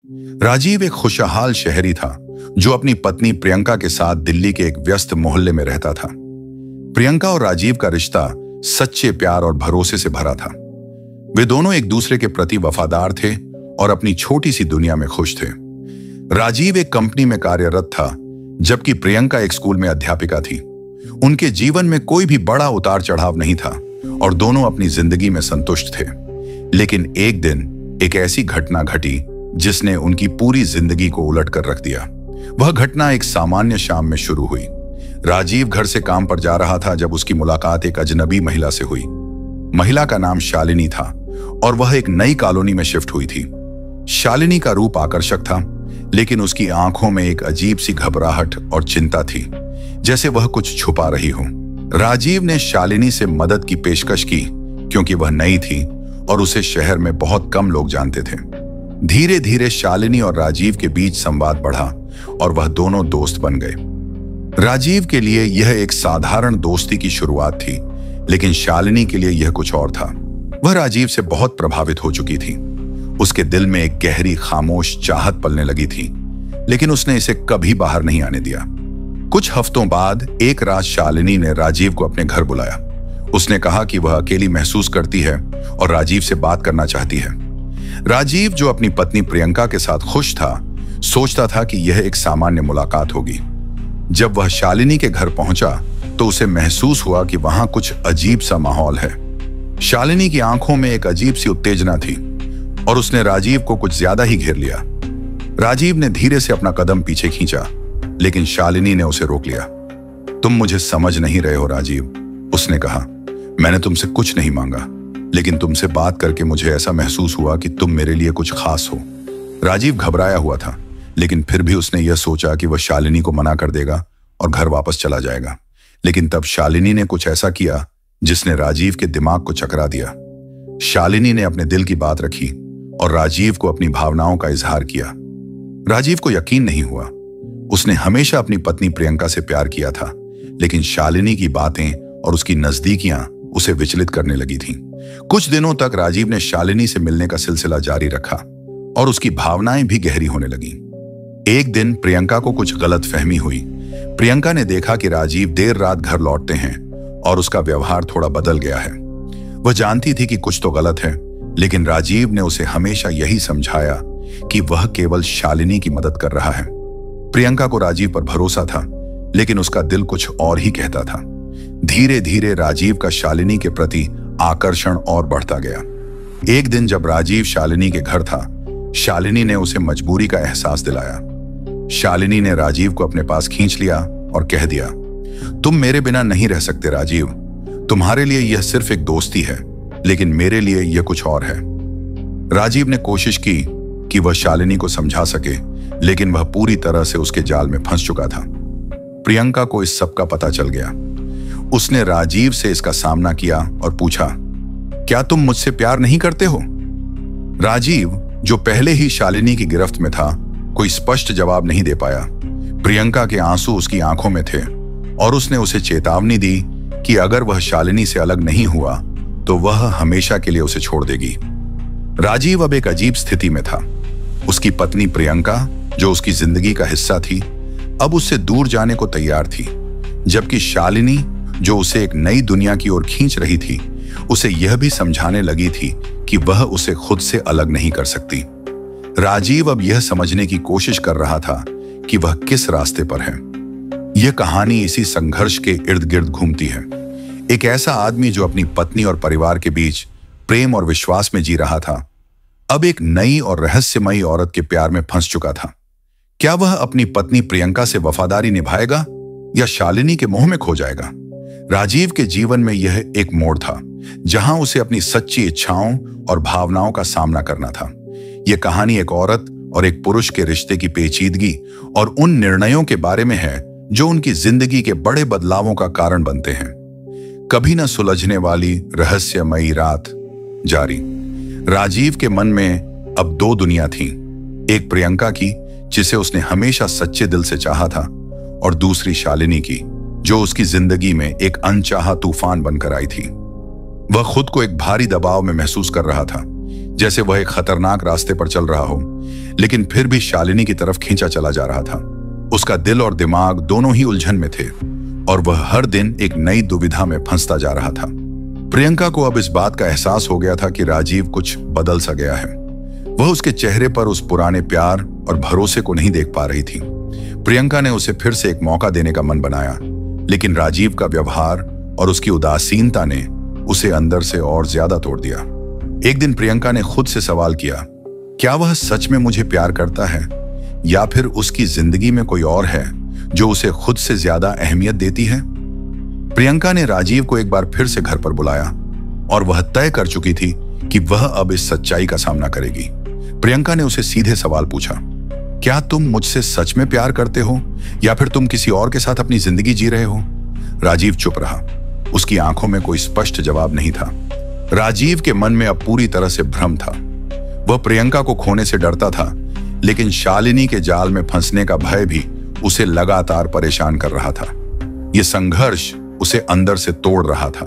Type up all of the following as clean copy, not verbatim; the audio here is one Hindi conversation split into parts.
राजीव एक खुशहाल शहरी था जो अपनी पत्नी प्रियंका के साथ दिल्ली के एक व्यस्त मोहल्ले में रहता था। प्रियंका और राजीव का रिश्ता सच्चे प्यार और भरोसे से भरा था। वे दोनों एक दूसरे के प्रति वफादार थे और अपनी छोटी सी दुनिया में खुश थे। राजीव एक कंपनी में कार्यरत था, जबकि प्रियंका एक स्कूल में अध्यापिका थी। उनके जीवन में कोई भी बड़ा उतार चढ़ाव नहीं था और दोनों अपनी जिंदगी में संतुष्ट थे। लेकिन एक दिन एक ऐसी घटना घटी जिसने उनकी पूरी जिंदगी को उलट कर रख दिया। वह घटना एक सामान्य शाम में शुरू हुई। राजीव घर से काम पर जा रहा था जब उसकी मुलाकात एक अजनबी महिला से हुई। महिला का नाम शालिनी था और वह एक नई कॉलोनी में शिफ्ट हुई थी। शालिनी का रूप आकर्षक था, लेकिन उसकी आंखों में एक अजीब सी घबराहट और चिंता थी, जैसे वह कुछ छुपा रही हो। राजीव ने शालिनी से मदद की पेशकश की क्योंकि वह नई थी और उसे शहर में बहुत कम लोग जानते थे। धीरे धीरे शालिनी और राजीव के बीच संवाद बढ़ा और वह दोनों दोस्त बन गए। राजीव के लिए यह एक साधारण दोस्ती की शुरुआत थी, लेकिन शालिनी के लिए यह कुछ और था। वह राजीव से बहुत प्रभावित हो चुकी थी। उसके दिल में एक गहरी खामोश चाहत पलने लगी थी, लेकिन उसने इसे कभी बाहर नहीं आने दिया। कुछ हफ्तों बाद एक रात शालिनी ने राजीव को अपने घर बुलाया। उसने कहा कि वह अकेली महसूस करती है और राजीव से बात करना चाहती है। राजीव, जो अपनी पत्नी प्रियंका के साथ खुश था, सोचता था कि यह एक सामान्य मुलाकात होगी। जब वह शालिनी के घर पहुंचा तो उसे महसूस हुआ कि वहां कुछ अजीब सा माहौल है। शालिनी की आंखों में एक अजीब सी उत्तेजना थी और उसने राजीव को कुछ ज्यादा ही घेर लिया। राजीव ने धीरे से अपना कदम पीछे खींचा, लेकिन शालिनी ने उसे रोक लिया। तुम मुझे समझ नहीं रहे हो राजीव, उसने कहा। मैंने तुमसे कुछ नहीं मांगा, लेकिन तुमसे बात करके मुझे ऐसा महसूस हुआ कि तुम मेरे लिए कुछ खास हो। राजीव घबराया हुआ था, लेकिन फिर भी उसने यह सोचा कि वह शालिनी को मना कर देगा और घर वापस चला जाएगा। लेकिन तब शालिनी ने कुछ ऐसा किया जिसने राजीव के दिमाग को चकरा दिया। शालिनी ने अपने दिल की बात रखी और राजीव को अपनी भावनाओं का इजहार किया। राजीव को यकीन नहीं हुआ। उसने हमेशा अपनी पत्नी प्रियंका से प्यार किया था, लेकिन शालिनी की बातें और उसकी नजदीकियां उसे विचलित करने लगी थीं। कुछ दिनों तक राजीव ने शालिनी से मिलने का सिलसिला जारी रखा और उसकी भावनाएं भी गहरी होने लगीं। एक दिन प्रियंका को कुछ गलतफहमी हुई। प्रियंका ने देखा कि राजीव देर रात घर लौटते हैं और उसका व्यवहार थोड़ा बदल गया है। वह जानती थी कि कुछ तो गलत है, लेकिन राजीव ने उसे हमेशा यही समझाया कि वह केवल शालिनी की मदद कर रहा है। प्रियंका को राजीव पर भरोसा था, लेकिन उसका दिल कुछ और ही कहता था। धीरे धीरे राजीव का शालिनी के प्रति आकर्षण और बढ़ता गया। एक दिन जब राजीव शालिनी के घर था, शालिनी ने उसे मजबूरी का एहसास दिलाया। शालिनी ने राजीव को अपने पास खींच लिया और कह दिया, तुम मेरे बिना नहीं रह सकते राजीव। तुम्हारे लिए यह सिर्फ एक दोस्ती है, लेकिन मेरे लिए यह कुछ और है। राजीव ने कोशिश की कि वह शालिनी को समझा सके, लेकिन वह पूरी तरह से उसके जाल में फंस चुका था। प्रियंका को इस सब का पता चल गया। उसने राजीव से इसका सामना किया और पूछा, क्या तुम मुझसे प्यार नहीं करते हो? राजीव, जो पहले ही शालिनी की गिरफ्त में था, कोई स्पष्ट जवाब नहीं दे पाया। प्रियंका के आंसू उसकी आंखों में थे और उसने उसे चेतावनी दी कि अगर वह शालिनी से अलग नहीं हुआ तो वह हमेशा के लिए उसे छोड़ देगी। राजीव अब एक अजीब स्थिति में था। उसकी पत्नी प्रियंका, जो उसकी जिंदगी का हिस्सा थी, अब उससे दूर जाने को तैयार थी, जबकि शालिनी, जो उसे एक नई दुनिया की ओर खींच रही थी, उसे यह भी समझाने लगी थी कि वह उसे खुद से अलग नहीं कर सकती। राजीव अब यह समझने की कोशिश कर रहा था कि वह किस रास्ते पर है। यह कहानी इसी संघर्ष के इर्द गिर्द घूमती है। एक ऐसा आदमी जो अपनी पत्नी और परिवार के बीच प्रेम और विश्वास में जी रहा था, अब एक नई और रहस्यमयी औरत के प्यार में फंस चुका था। क्या वह अपनी पत्नी प्रियंका से वफादारी निभाएगा या शालिनी के मोह में खो जाएगा? राजीव के जीवन में यह एक मोड़ था जहां उसे अपनी सच्ची इच्छाओं और भावनाओं का सामना करना था। यह कहानी एक औरत और एक पुरुष के रिश्ते की पेचीदगी और उन निर्णयों के बारे में है जो उनकी जिंदगी के बड़े बदलावों का कारण बनते हैं। कभी न सुलझने वाली रहस्यमयी रात जारी। राजीव के मन में अब दो दुनिया थीं, एक प्रियंका की, जिसे उसने हमेशा सच्चे दिल से चाहा था, और दूसरी शालिनी की, जो उसकी जिंदगी में एक अनचाहा तूफान बनकर आई थी। वह खुद को एक भारी दबाव में महसूस कर रहा था, जैसे वह एक खतरनाक रास्ते पर चल रहा हो, लेकिन फिर भी शालिनी की तरफ खींचा चला जा रहा था। उसका दिल और दिमाग दोनों ही उलझन में थे और वह हर दिन एक नई दुविधा में फंसता जा रहा था। प्रियंका को अब इस बात का एहसास हो गया था कि राजीव कुछ बदल सा गया है। वह उसके चेहरे पर उस पुराने प्यार और भरोसे को नहीं देख पा रही थी। प्रियंका ने उसे फिर से एक मौका देने का मन बनाया, लेकिन राजीव का व्यवहार और उसकी उदासीनता ने उसे अंदर से और ज्यादा तोड़ दिया। एक दिन प्रियंका ने खुद से सवाल किया, क्या वह सच में मुझे प्यार करता है या फिर उसकी जिंदगी में कोई और है जो उसे खुद से ज्यादा अहमियत देती है? प्रियंका ने राजीव को एक बार फिर से घर पर बुलाया और वह तय कर चुकी थी कि वह अब इस सच्चाई का सामना करेगी। प्रियंका ने उसे सीधे सवाल पूछा, क्या तुम मुझसे सच में प्यार करते हो या फिर तुम किसी और के साथ अपनी जिंदगी जी रहे हो? राजीव चुप रहा। उसकी आंखों में कोई स्पष्ट जवाब नहीं था। राजीव के मन में अब पूरी तरह से भ्रम था। वह प्रियंका को खोने से डरता था, लेकिन शालिनी के जाल में फंसने का भय भी उसे लगातार परेशान कर रहा था। यह संघर्ष उसे अंदर से तोड़ रहा था।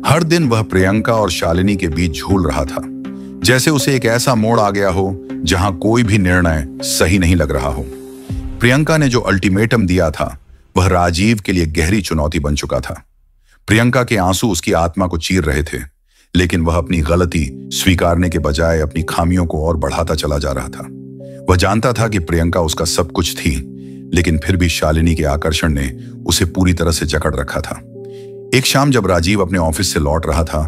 हर दिन वह प्रियंका और शालिनी के बीच झूल रहा था, जैसे उसे एक ऐसा मोड़ आ गया हो जहां कोई भी निर्णय सही नहीं लग रहा हो। प्रियंका ने जो अल्टीमेटम दिया था वह राजीव के लिए गहरी चुनौती बन चुका था। प्रियंका के आंसू उसकी आत्मा को चीर रहे थे, लेकिन वह अपनी गलती स्वीकारने के बजाय अपनी खामियों को और बढ़ाता चला जा रहा था। वह जानता था कि प्रियंका उसका सब कुछ थी, लेकिन फिर भी शालिनी के आकर्षण ने उसे पूरी तरह से जकड़ रखा था। एक शाम जब राजीव अपने ऑफिस से लौट रहा था,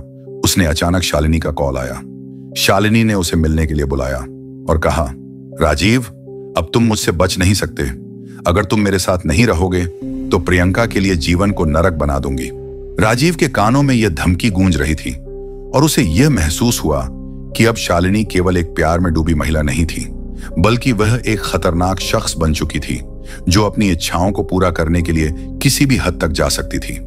उसने अचानक शालिनी का कॉल आया। शालिनी ने उसे मिलने के लिए बुलाया और कहा, राजीव, अब तुम मुझसे बच नहीं सकते। अगर तुम मेरे साथ नहीं रहोगे तो प्रियंका के लिए जीवन को नरक बना दूंगी। राजीव के कानों में यह धमकी गूंज रही थी और उसे यह महसूस हुआ कि अब शालिनी केवल एक प्यार में डूबी महिला नहीं थी, बल्कि वह एक खतरनाक शख्स बन चुकी थी जो अपनी इच्छाओं को पूरा करने के लिए किसी भी हद तक जा सकती थी।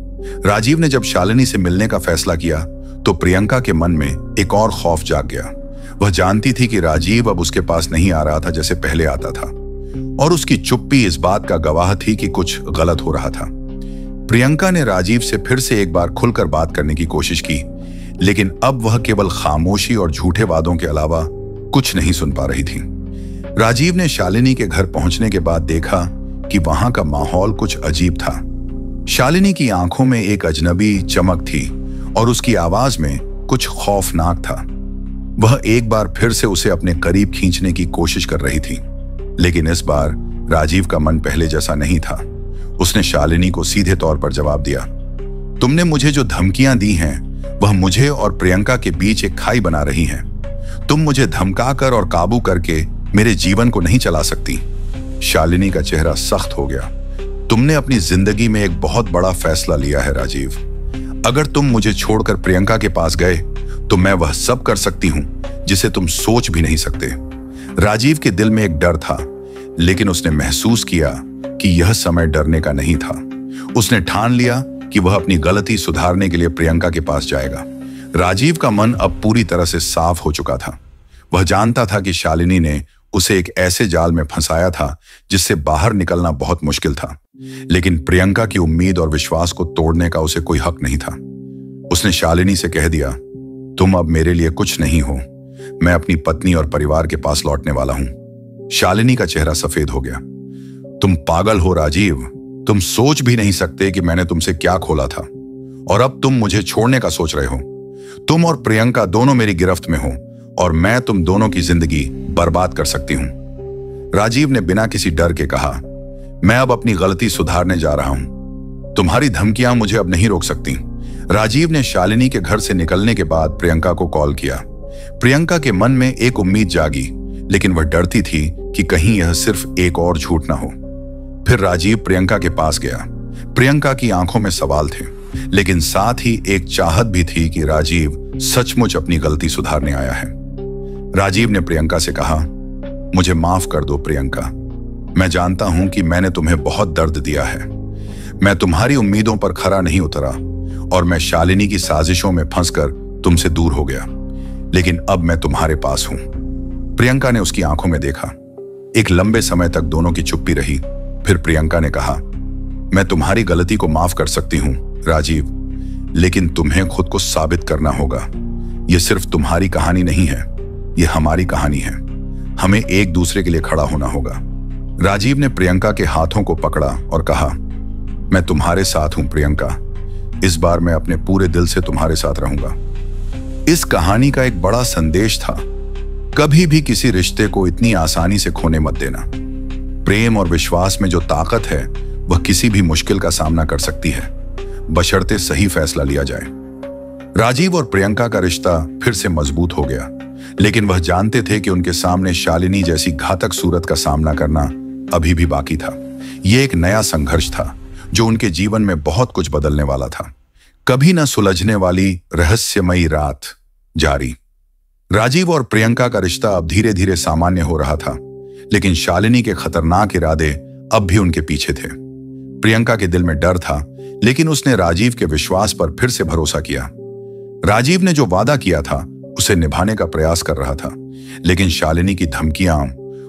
राजीव ने जब शालिनी से मिलने का फैसला किया तो प्रियंका के मन में एक और खौफ जाग गया। वह जानती थी कि राजीव अब उसके पास नहीं आ रहा था जैसे पहले आता था, और उसकी चुप्पी इस बात का गवाह थी कि कुछ गलत हो रहा था। प्रियंका ने राजीव से फिर से एक बार खुलकर बात करने की कोशिश की, लेकिन अब वह केवल खामोशी और झूठे वादों के अलावा कुछ नहीं सुन पा रही थी। राजीव ने शालिनी के घर पहुंचने के बाद देखा कि वहां का माहौल कुछ अजीब था। शालिनी की आंखों में एक अजनबी चमक थी और उसकी आवाज में कुछ खौफनाक था। वह एक बार फिर से उसे अपने करीब खींचने की कोशिश कर रही थी, लेकिन इस बार राजीव का मन पहले जैसा नहीं था। उसने शालिनी को सीधे तौर पर जवाब दिया, तुमने मुझे जो धमकियां दी हैं वह मुझे और प्रियंका के बीच एक खाई बना रही हैं। तुम मुझे धमकाकर और काबू करके मेरे जीवन को नहीं चला सकती। शालिनी का चेहरा सख्त हो गया। तुमने अपनी जिंदगी में एक बहुत बड़ा फैसला लिया है राजीव। अगर तुम मुझे छोड़कर प्रियंका के पास गए तो मैं वह सब कर सकती हूं जिसे तुम सोच भी नहीं सकते। राजीव के दिल में एक डर था, लेकिन उसने महसूस किया कि यह समय डरने का नहीं था। उसने ठान लिया कि वह अपनी गलती सुधारने के लिए प्रियंका के पास जाएगा। राजीव का मन अब पूरी तरह से साफ हो चुका था। वह जानता था कि शालिनी ने उसे एक ऐसे जाल में फंसाया था जिससे बाहर निकलना बहुत मुश्किल था, लेकिन प्रियंका की उम्मीद और विश्वास को तोड़ने का उसे कोई हक नहीं था। उसने शालिनी से कह दिया, तुम अब मेरे लिए कुछ नहीं हो। मैं अपनी पत्नी और परिवार के पास लौटने वाला हूं। शालिनी का चेहरा सफेद हो गया। तुम पागल हो राजीव। तुम सोच भी नहीं सकते कि मैंने तुमसे क्या खोला था, और अब तुम मुझे छोड़ने का सोच रहे हो। तुम और प्रियंका दोनों मेरी गिरफ्त में हो और मैं तुम दोनों की जिंदगी बर्बाद कर सकती हूं। राजीव ने बिना किसी डर के कहा, मैं अब अपनी गलती सुधारने जा रहा हूं। तुम्हारी धमकियां मुझे अब नहीं रोक सकती। राजीव ने शालिनी के घर से निकलने के बाद प्रियंका को कॉल किया। प्रियंका के मन में एक उम्मीद जागी, लेकिन वह डरती थी कि कहीं यह सिर्फ एक और झूठ ना हो। फिर राजीव प्रियंका के पास गया। प्रियंका की आंखों में सवाल थे, लेकिन साथ ही एक चाहत भी थी कि राजीव सचमुच अपनी गलती सुधारने आया है। राजीव ने प्रियंका से कहा, मुझे माफ कर दो प्रियंका। मैं जानता हूं कि मैंने तुम्हें बहुत दर्द दिया है। मैं तुम्हारी उम्मीदों पर खरा नहीं उतरा और मैं शालिनी की साजिशों में फंसकर तुमसे दूर हो गया, लेकिन अब मैं तुम्हारे पास हूं। प्रियंका ने उसकी आंखों में देखा। एक लंबे समय तक दोनों की चुप्पी रही। फिर प्रियंका ने कहा, मैं तुम्हारी गलती को माफ कर सकती हूं राजीव, लेकिन तुम्हें खुद को साबित करना होगा। यह सिर्फ तुम्हारी कहानी नहीं है, यह हमारी कहानी है। हमें एक दूसरे के लिए खड़ा होना होगा। राजीव ने प्रियंका के हाथों को पकड़ा और कहा, मैं तुम्हारे साथ हूं प्रियंका। इस बार मैं अपने पूरे दिल से तुम्हारे साथ रहूंगा। इस कहानी का एक बड़ा संदेश था, कभी भी किसी रिश्ते को इतनी आसानी से खोने मत देना। प्रेम और विश्वास में जो ताकत है वह किसी भी मुश्किल का सामना कर सकती है, बशर्ते सही फैसला लिया जाए। राजीव और प्रियंका का रिश्ता फिर से मजबूत हो गया, लेकिन वह जानते थे कि उनके सामने शालिनी जैसी घातक सूरत का सामना करना अभी भी बाकी था। यह एक नया संघर्ष था जो उनके जीवन में बहुत कुछ बदलने वाला था। कभी न सुलझने वाली रहस्यमयी रात जारी। राजीव और प्रियंका का रिश्ता अब धीरे धीरे सामान्य हो रहा था, लेकिन शालिनी के खतरनाक इरादे अब भी उनके पीछे थे। प्रियंका के दिल में डर था, लेकिन उसने राजीव के विश्वास पर फिर से भरोसा किया। राजीव ने जो वादा किया था उसे निभाने का प्रयास कर रहा था, लेकिन शालिनी की धमकियां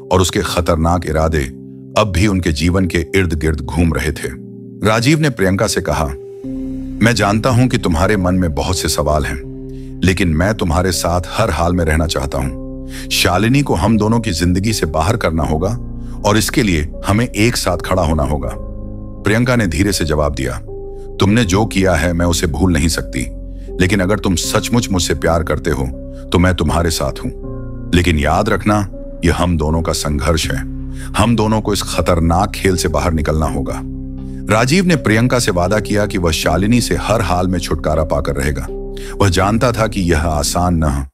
और उसके खतरनाक इरादे अब भी उनके जीवन के इर्द गिर्द घूम रहे थे। राजीव ने प्रियंका से कहा, मैं जानता हूं कि तुम्हारे मन में बहुत से सवाल हैं, लेकिन मैं तुम्हारे साथ हर हाल में रहना चाहता हूं। शालिनी को हम दोनों की जिंदगी से बाहर करना होगा और इसके लिए हमें एक साथ खड़ा होना होगा। प्रियंका ने धीरे से जवाब दिया, तुमने जो किया है मैं उसे भूल नहीं सकती, लेकिन अगर तुम सचमुच मुझसे प्यार करते हो तो मैं तुम्हारे साथ हूं। लेकिन याद रखना, यह हम दोनों का संघर्ष है। हम दोनों को इस खतरनाक खेल से बाहर निकलना होगा। राजीव ने प्रियंका से वादा किया कि वह शालिनी से हर हाल में छुटकारा पाकर रहेगा। वह जानता था कि यह आसान न